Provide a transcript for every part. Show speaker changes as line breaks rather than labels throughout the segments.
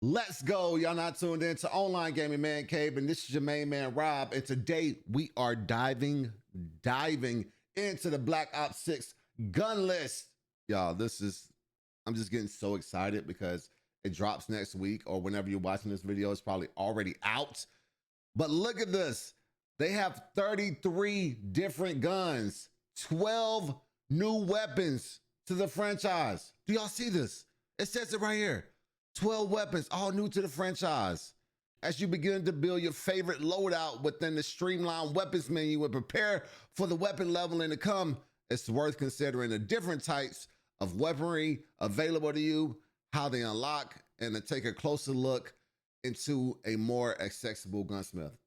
Let's go. Y'all not tuned in to Online Gaming Man Cave, and this is your main man, Rob. And today we are diving into the Black Ops 6 gun list. Y'all, I'm just getting so excited because it drops next week, or whenever you're watching this video, it's probably already out. But look at this. They have 33 different guns, 12 new weapons to the franchise. Do y'all see this? It says it right here. 12 weapons, all new to the franchise. As you begin to build your favorite loadout within the streamlined weapons menu and prepare for the weapon leveling to come, it's worth considering the different types of weaponry available to you, how they unlock, and to take a closer look into a more accessible gunsmith.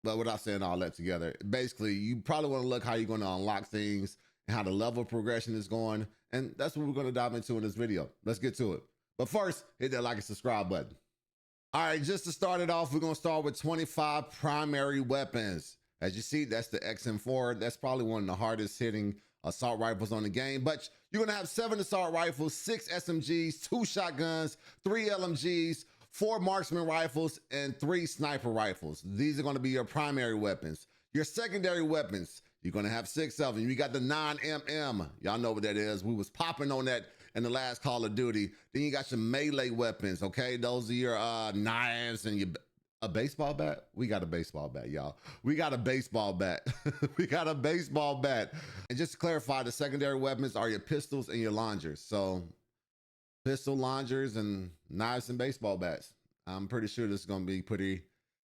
But without saying all that together, basically, you probably want to look how you're going to unlock things and how the level progression is going. And that's what we're going to dive into in this video. Let's get to it. But first, hit that like and subscribe button. All right, just to start it off, we're going to start with 25 primary weapons. As you see, that's the XM4. That's probably one of the hardest hitting assault rifles on the game. But you're going to have 7 assault rifles, 6 SMGs, 2 shotguns, 3 LMGs, 4 marksman rifles, and 3 sniper rifles. These are going to be your primary weapons. Your secondary weapons, you're going to have 6 of them. You got the 9mm. Y'all know what that is. We was popping on that in the last Call of Duty. Then you got your melee weapons, okay? Those are your knives and a baseball bat. We got a baseball bat, y'all. We got a baseball bat. We got a baseball bat. And just to clarify, the secondary weapons are your pistols and your launchers. So pistol, launchers, and knives and baseball bats. I'm pretty sure this is going to be pretty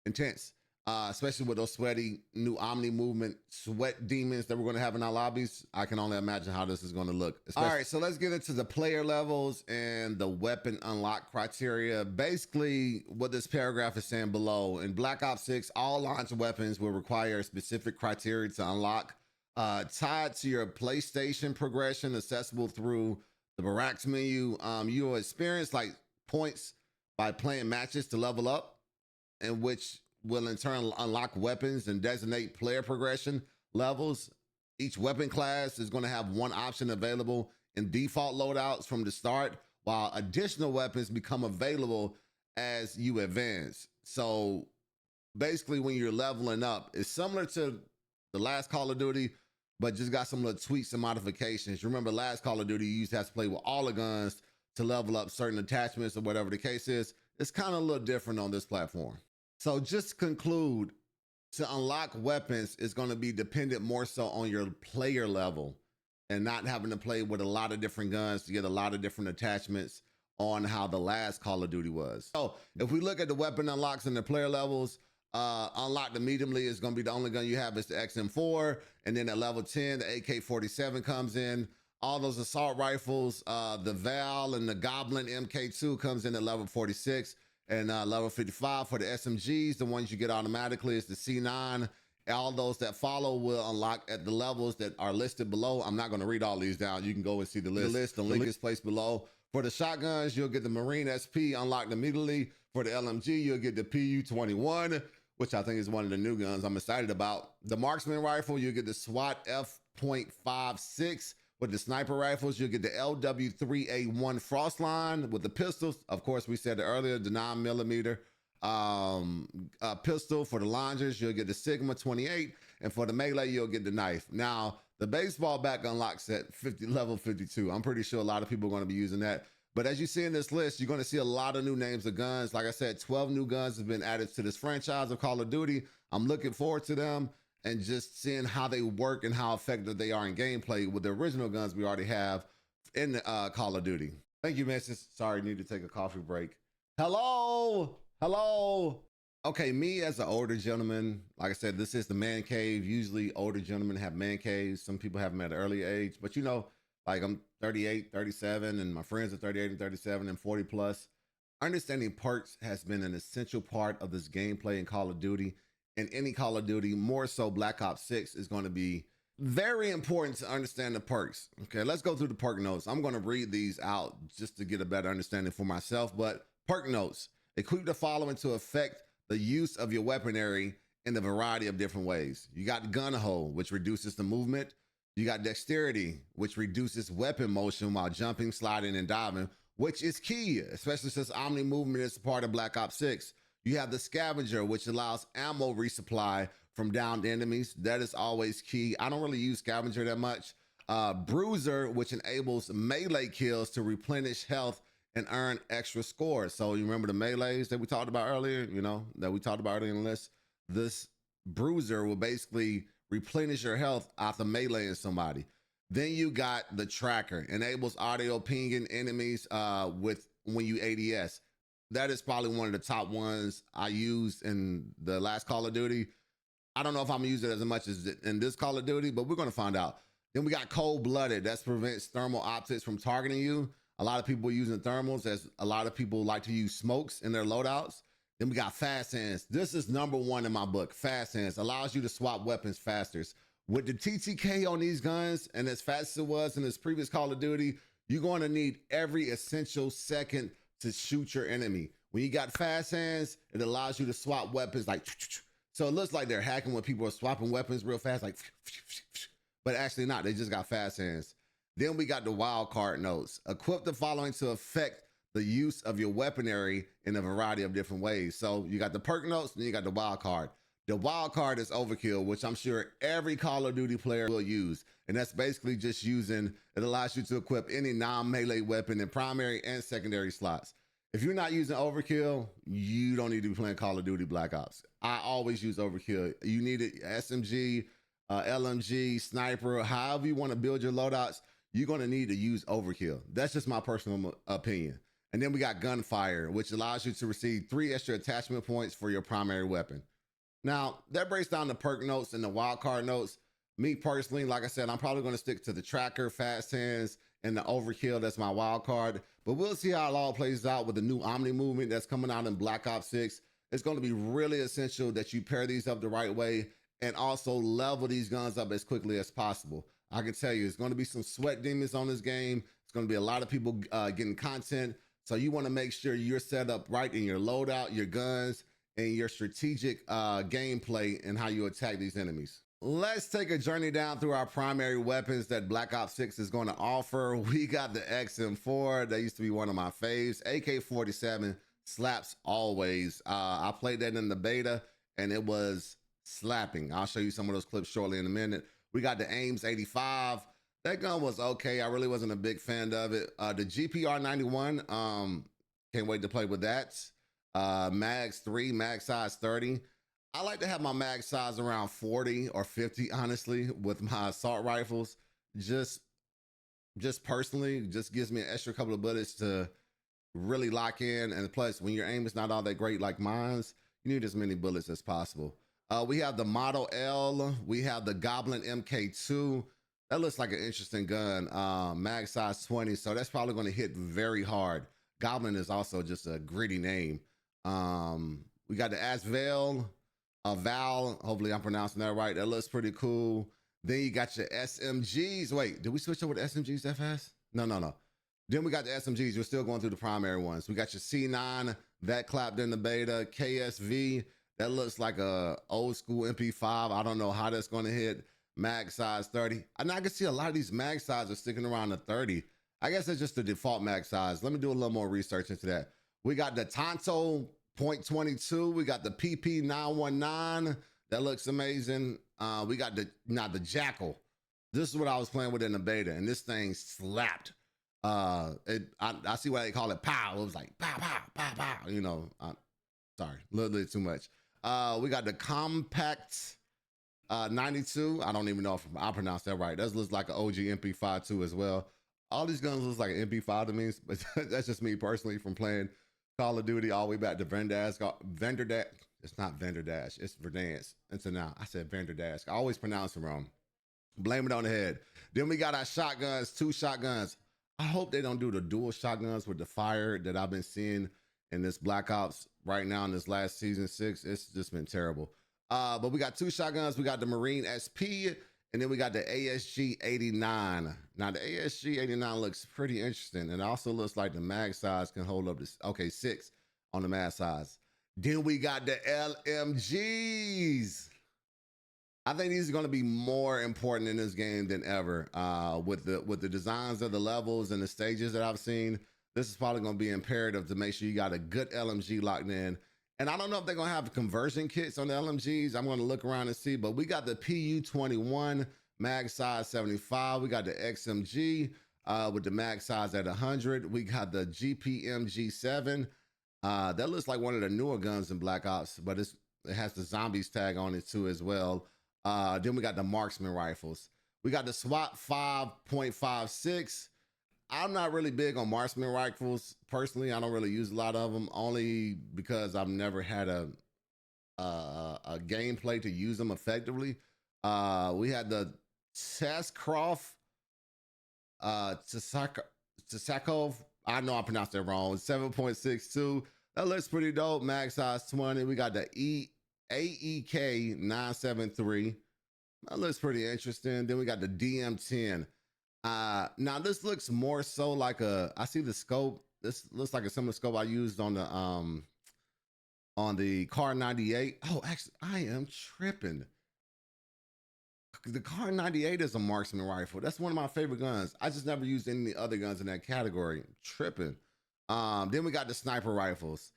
intense. Especially with those sweaty new Omni movement sweat demons that we're going to have in our lobbies. I can only imagine how this is going to look. All right, so let's get into the player levels and the weapon unlock criteria. Basically, what this paragraph is saying below, in Black Ops 6, all launch weapons will require specific criteria to unlock, tied to your PlayStation progression, accessible through the barracks menu. You will experience like points by playing matches to level up, in which will in turn unlock weapons and designate player progression levels. Each weapon class is going to have one option available in default loadouts from the start, while additional weapons become available as you advance. So basically, when you're leveling up, it's similar to the last Call of Duty, but just got some little tweaks and modifications. You remember last Call of Duty, you used to have to play with all the guns to level up certain attachments or whatever the case is. It's kind of a little different on this platform. So just to conclude, to unlock weapons is going to be dependent more so on your player level and not having to play with a lot of different guns to get a lot of different attachments on how the last Call of Duty was. So if we look at the weapon unlocks and the player levels, unlocked immediately is going to be the only gun you have is the XM4. And then at level 10, the AK-47 comes in. All those assault rifles, the Val and the Goblin MK2 comes in at level 46. And level 55 for the SMGs, the ones you get automatically is the C9. All those that follow will unlock at the levels that are listed below. I'm not going to read all these down. You can go and see the list. The link is placed below. For the shotguns, you'll get the Marine SP unlocked immediately. For the LMG, you'll get the PU-21, which I think is one of the new guns I'm excited about. The marksman rifle, you'll get the SWAT F.56. With the sniper rifles, you'll get the LW3A1 Frostline. With the pistols, of course, we said it earlier, the 9mm pistol. For the launchers, you'll get the Sigma 28. And for the melee, you'll get the knife. Now, the baseball bat unlocks at level 52. I'm pretty sure a lot of people are going to be using that. But as you see in this list, you're going to see a lot of new names of guns. Like I said, 12 new guns have been added to this franchise of Call of Duty. I'm looking forward to them and just seeing how they work and how effective they are in gameplay with the original guns we already have in Call of Duty. Thank you, Mrs. Sorry, need to take a coffee break. Hello. Okay, me as an older gentleman, like I said, this is the man cave. Usually older gentlemen have man caves. Some people have them at an early age, but you know, like I'm 38, 37, and my friends are 38 and 37 and 40 plus. Understanding perks has been an essential part of this gameplay in Call of Duty. In any Call of Duty, more so Black Ops 6 is going to be very important to understand the perks. Okay, let's go through the perk notes. I'm going to read these out just to get a better understanding for myself, but perk notes. Equip the following to affect the use of your weaponry in a variety of different ways. You got gun hole, which reduces the movement. You got dexterity, which reduces weapon motion while jumping, sliding, and diving, which is key, especially since Omni movement is part of Black Ops 6. You have the scavenger, which allows ammo resupply from downed enemies. That is always key. I don't really use scavenger that much. Bruiser, which enables melee kills to replenish health and earn extra scores. So you remember the melees that we talked about earlier, that we talked about earlier in the list? This bruiser will basically replenish your health after meleeing somebody. Then you got the tracker, enables audio pinging enemies with when you ADS. That is probably one of the top ones I used in the last Call of Duty. I don't know if I'm gonna use it as much as in this Call of Duty, but we're gonna find out. Then we got cold-blooded. That prevents thermal optics from targeting you. A lot of people using thermals, as a lot of people like to use smokes in their loadouts. Then we got fast hands. This is number one in my book. Fast hands allows you to swap weapons faster. With the TTK on these guns, and as fast as it was in this previous Call of Duty, you're going to need every essential second to shoot your enemy. When you got fast hands, it allows you to swap weapons like, so it looks like they're hacking when people are swapping weapons real fast, like, but actually not, they just got fast hands. Then we got the wild card notes. Equip the following to affect the use of your weaponry in a variety of different ways. So you got the perk notes, and you got the wild card. The wild card is overkill, which I'm sure every Call of Duty player will use. And that's basically just it allows you to equip any non-melee weapon in primary and secondary slots. If you're not using overkill, you don't need to be playing Call of Duty Black Ops. I always use overkill. You need it, SMG, LMG, sniper, however you want to build your loadouts, you're going to need to use overkill. That's just my personal opinion. And then we got gunfire, which allows you to receive 3 extra attachment points for your primary weapon. Now, that breaks down the perk notes and the wildcard notes. Me personally, like I said, I'm probably going to stick to the tracker, fast hands, and the overkill. That's my wild card. But we'll see how it all plays out with the new Omni movement that's coming out in Black Ops 6. It's going to be really essential that you pair these up the right way and also level these guns up as quickly as possible. I can tell you, it's going to be some sweat demons on this game. It's going to be a lot of people getting content. So you want to make sure you're set up right in your loadout, your guns, and your strategic gameplay and how you attack these enemies. Let's take a journey down through our primary weapons that Black Ops 6 is going to offer. We got the XM4. That used to be one of my faves. AK-47 slaps always. I played that in the beta, and it was slapping. I'll show you some of those clips shortly in a minute. We got the Ames 85. That gun was okay. I really wasn't a big fan of it. The GPR 91, can't wait to play with that. Mags 3, mag size 30. I like to have my mag size around 40 or 50, honestly, with my assault rifles. Just personally, just gives me an extra couple of bullets to really lock in. And plus, when your aim is not all that great like mine's, you need as many bullets as possible. We have the Model L. We have the Goblin MK2. That looks like an interesting gun. Mag size 20, so that's probably going to hit very hard. Goblin is also just a gritty name. We got the Asvel, Val. Hopefully I'm pronouncing that right. That looks pretty cool. Then you got your SMGs. Wait, did we switch over to SMGs that fast? No. Then we got the SMGs. We're still going through the primary ones. We got your C9, that clapped in the beta. KSV, that looks like a old school MP5. I don't know how that's going to hit. Mag size 30. And I can see a lot of these mag sizes are sticking around the 30. I guess it's just the default mag size. Let me do a little more research into that. We got the Tonto .22. We got the PP919. That looks amazing. We got the Jackal. This is what I was playing with in the beta, and this thing slapped. I see why they call it pow. It was like pow, pow, pow, pow. Sorry, a little bit too much. We got the Compact 92. I don't even know if I pronounced that right. That looks like an OG MP5 too as well. All these guns look like an MP5 to me, but that's just me personally from playing Call of Duty all the way back to Venderdash. It's not Venderdash, it's Verdansk. Until now, I said Venderdash. I always pronounce it wrong. Blame it on the head. Then we got our shotguns, 2 shotguns. I hope they don't do the dual shotguns with the fire that I've been seeing in this Black Ops right now in this last season 6. It's just been terrible. But we got 2 shotguns. We got the Marine SP, and then we got the ASG 89. Now the ASG 89 looks pretty interesting. And it also looks like the mag size can hold up to, 6 on the mag size. Then we got the LMGs. I think these are going to be more important in this game than ever. With the designs of the levels and the stages that I've seen, this is probably going to be imperative to make sure you got a good LMG locked in. And I don't know if they're going to have conversion kits on the LMGs. I'm going to look around and see, but we got the PU21 mag size 75. We got the XMG with the mag size at 100. We got the GPMG7. That looks like one of the newer guns in Black Ops, but it has the zombies tag on it too as well. Then we got the marksman rifles. We got the SWAT 5.56. I'm not really big on marksman rifles personally. I don't really use a lot of them, only because I've never had a gameplay to use them effectively. We had the Teskov, Tsakov. I know I pronounced that wrong. 7.62. That looks pretty dope. Mag size 20. We got the AEK 973. That looks pretty interesting. Then we got the DM10. Now this looks more so like I see the scope. This looks like a similar scope I used on the Car 98. Oh, actually, I am tripping. The Car 98 is a marksman rifle. That's one of my favorite guns. I just never used any other guns in that category. Tripping. Then we got the sniper rifles.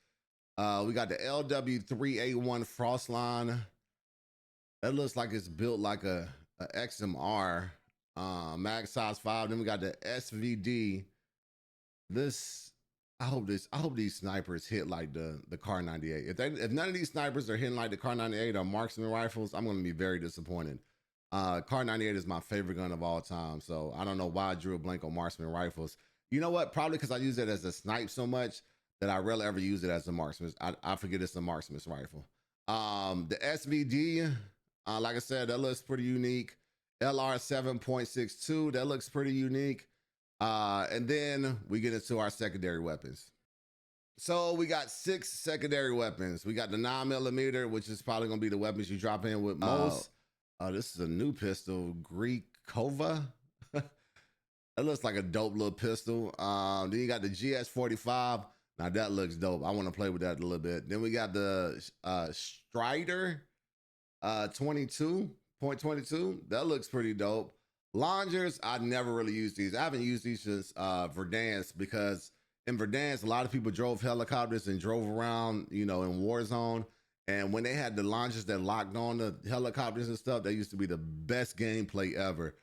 We got the LW3A1 Frostline. That looks like it's built like a XMR. Mag size 5. Then we got the SVD. I hope these snipers hit like the Car 98. If none of these snipers are hitting like the Car 98 or marksman rifles, I'm going to be very disappointed. Car 98 is my favorite gun of all time, so I don't know why I drew a blank on marksman rifles. You know what? Probably because I use it as a snipe so much that I rarely ever use it as a marksman. I forget it's a marksman's rifle. The SVD, like I said, that looks pretty unique. LR 7.62, that looks pretty unique. And then we get into our secondary weapons. So we got 6 secondary weapons. We got the 9mm, which is probably gonna be the weapons you drop in with most. This is a new pistol, Greek Kova. That looks like a dope little pistol. Then you got the GS45. Now that looks dope. I want to play with that a little bit. Then we got the Strider 22.22. That looks pretty dope. Longers, I never really used these. I haven't used these since Verdansk, because in Verdansk, a lot of people drove helicopters and drove around, in Warzone. And when they had the launchers that locked on the helicopters and stuff, that used to be the best gameplay ever.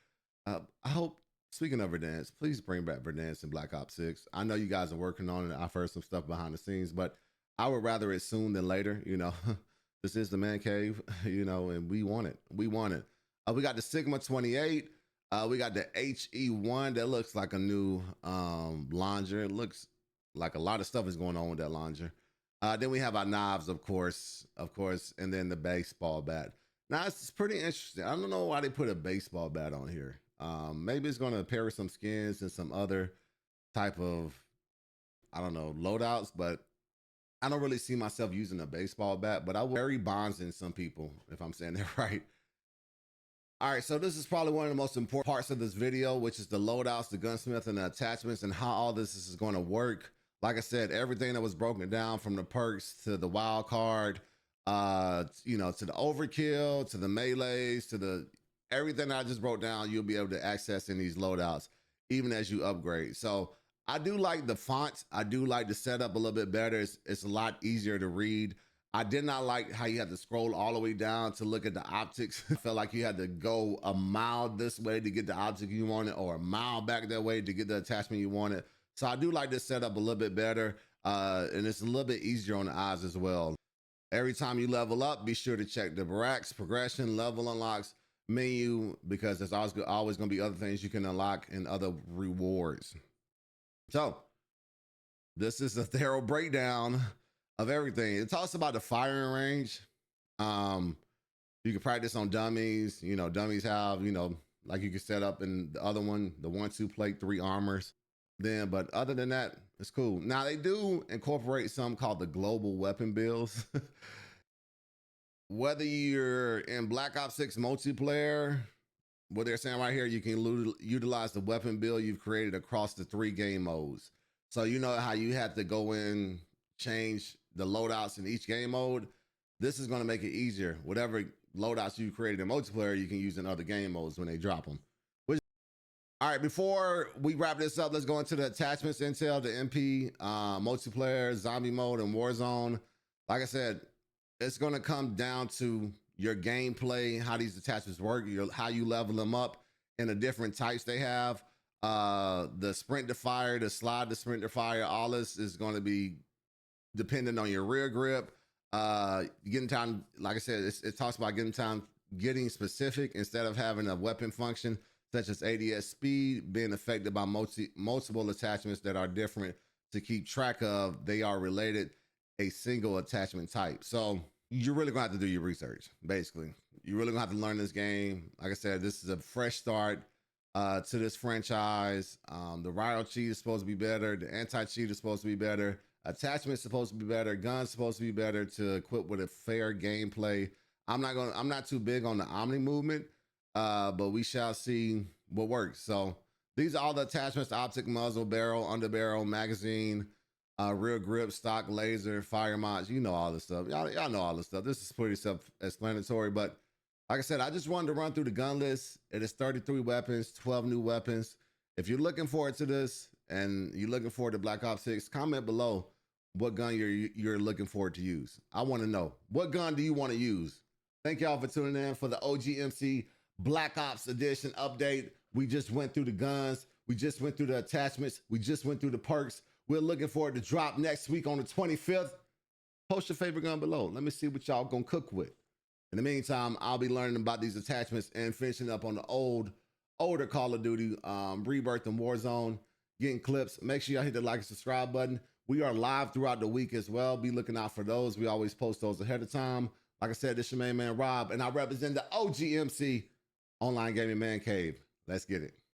I hope, speaking of Verdansk, please bring back Verdansk in Black Ops 6. I know you guys are working on it. I've heard some stuff behind the scenes, but I would rather it soon than later. This is the man cave, and we want it. We want it. We got the Sigma 28. We got the HE1. That looks like a new launcher. It looks like a lot of stuff is going on with that launcher. Then we have our knives, of course, and then the baseball bat. Now, it's pretty interesting. I don't know why they put a baseball bat on here. Maybe it's going to pair with some skins and some other type of, I don't know, loadouts, but I don't really see myself using a baseball bat, but I will very bonds in some people, if I'm saying that right. All right, so this is probably one of the most important parts of this video, which is the loadouts, the gunsmith, and the attachments, and how all this is going to work. Like I said, everything that was broken down, from the perks to the wild card, to the overkill, to the melees, to the everything I just broke down, you'll be able to access in these loadouts, even as you upgrade. So I do like the font. I do like the setup a little bit better. It's a lot easier to read. I did not like how you had to scroll all the way down to look at the optics. I felt like you had to go a mile this way to get the object you wanted, or a mile back that way to get the attachment you wanted. So I do like this setup a little bit better, and it's a little bit easier on the eyes as well. Every time you level up, be sure to check the barracks, progression, level unlocks, menu, because there's always going to be other things you can unlock and other rewards. So this is a thorough breakdown of everything. It talks about the firing range. You can practice on dummies. Dummies have, like you can set up in the other one, the 1-2 plate, 3 armors. But other than that, it's cool. Now they do incorporate something called the global weapon builds. Whether you're in Black Ops 6 multiplayer, what they're saying right here, you can utilize the weapon build you've created across the 3 game modes. So you know how you have to go in, change the loadouts in each game mode. This is going to make it easier. Whatever loadouts you created in multiplayer, you can use in other game modes when they drop them. All right, before we wrap this up, let's go into the attachments intel, the MP, multiplayer, zombie mode, and Warzone. Like I said, it's going to come down to your gameplay, how these attachments work, how you level them up in the different types they have. The sprint to fire, the slide to sprint to fire, all this is going to be dependent on your rear grip. Getting time, like I said, it talks about getting specific instead of having a weapon function such as ADS speed being affected by multiple attachments that are different to keep track of. They are related a single attachment type. So you're really gonna have to do your research. Basically, you're really gonna have to learn this game. Like I said, this is a fresh start to this franchise. The riot cheat is supposed to be better. The anti-cheat is supposed to be better. Attachment's supposed to be better. Guns supposed to be better to equip with a fair gameplay. I'm not too big on the Omni movement, but we shall see what works. So these are all the attachments: optic, muzzle, barrel, underbarrel, magazine, rear grip, stock, laser, fire mods. You know all this stuff. Y'all know all this stuff. This is pretty self-explanatory, but like I said, I just wanted to run through the gun list. It is 33 weapons, 12 new weapons. If you're looking forward to this and you're looking forward to Black Ops 6, comment below what gun you're looking forward to use. I want to know, what gun do you want to use? Thank y'all for tuning in for the OGMC Black Ops Edition update. We just went through the guns. We just went through the attachments. We just went through the perks. We're looking forward to drop next week on the 25th. Post your favorite gun below. Let me see what y'all gonna cook with. In the meantime, I'll be learning about these attachments and finishing up on the older Call of Duty, Rebirth and Warzone, getting clips. Make sure y'all hit the like and subscribe button. We are live throughout the week as well. Be looking out for those. We always post those ahead of time. Like I said, this is your main man, Rob, and I represent the OGMC Online Gaming Man Cave. Let's get it.